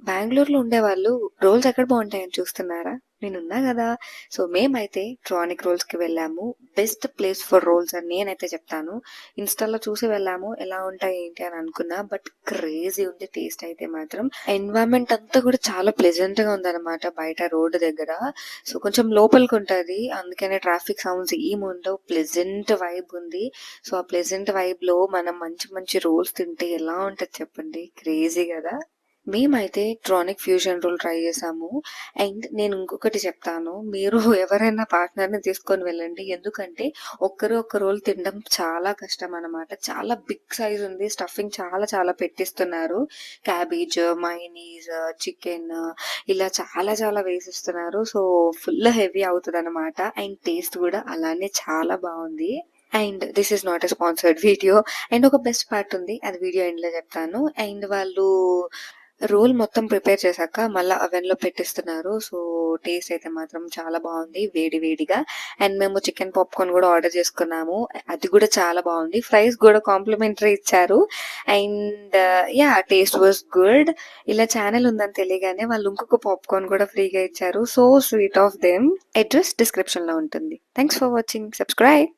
బెంగుళూరులో ఉండేవాళ్ళు రోల్స్ ఎక్కడ బావుంటాయని చూస్తున్నారా? నేనున్నా గదా! సో, మేమైతే ట్రానిక్ రోల్స్‌కి వెళ్ళాము. బెస్ట్ ప్లేస్ ఫర్ రోల్స్ అని నేనైతే చెప్తాను. ఇన్‌స్టాలో చూసి వెళ్ళాము. ఎలా ఉంటాయి ఏంటి అని అనుకున్నా. బట్ క్రేజీ ఉంది టేస్ట్ అయితే మాత్రం. ఎన్విరాన్మెంట్ అంతా కూడా చాలా ప్లెజెంట్‌గా ఉందనమాట బయట రోడ్డు దగ్గర. సో, కొంచెం లోపలికుంటది. అందుకనే ట్రాఫిక్ సౌండ్స్ ఏముండవు. ప్లెజెంట్ వైబ్ ఉంది. సో, ఆ ప్లెజెంట్ వైబ్‌లో మనం మంచి మంచి రోల్స్ తింటే ఎలా ఉంటది చెప్పండి? క్రేజీ గదా! మేమైతే ట్రానిక్ ఫ్యూజన్ రోల్ ట్రై చేసాము. అండ్ నేను ఇంకొకటి చెప్తాను. మీరు ఎవరైనా పార్ట్నర్‌ని తీసుకొని వెళ్ళండి. ఎందుకంటే ఒక్కరు ఒక్క రోల్ తినడం చాలా కష్టమనమాట. చాలా బిగ్ సైజ్ ఉంది. స్టఫింగ్ చాలా చాలా పెట్టిస్తున్నారు. క్యాబేజ్, మయోనీస్, చికెన్ ఇలా చాలా చాలా వేసిస్తున్నారు. సో, ఫుల్ హెవీ అవుతదనమాట. అండ్ టేస్ట్ కూడా అలానే చాలా బావుంది. And this is not a sponsored video. And ఒక బెస్ట్ పార్ట్ ఉంది. అది వీడియో ఎండ్‌లో చెప్తాను. అండ్ వాళ్ళు రోల్ మొత్తం ప్రిపేర్ చేశాక మళ్ళా అవెన్‌లో పెట్టిస్తున్నారు. సో, టేస్ట్ అయితే మాత్రం చాలా బావుంది వేడి వేడిగా. అండ్ మేము చికెన్ పాప్‌కార్న్ గూడా ఆర్డర్ చేసుకున్నాము. అది గూడా చాలా బావుంది. ఫ్రైస్ గూడా కాంప్లిమెంటరీ ఇచ్చారు. And yeah! Taste was good. ఇలా ఛానెల్ ఉందని తెలియగానే వాళ్ళు ఇంకొక పాప్‌కార్న్ గూడా ఫ్రీగా ఇచ్చారు. So sweet of them. Address డిస్క్రిప్షన్‌లో ఉంటుంది. Thanks for watching. సబ్స్క్రైబ్.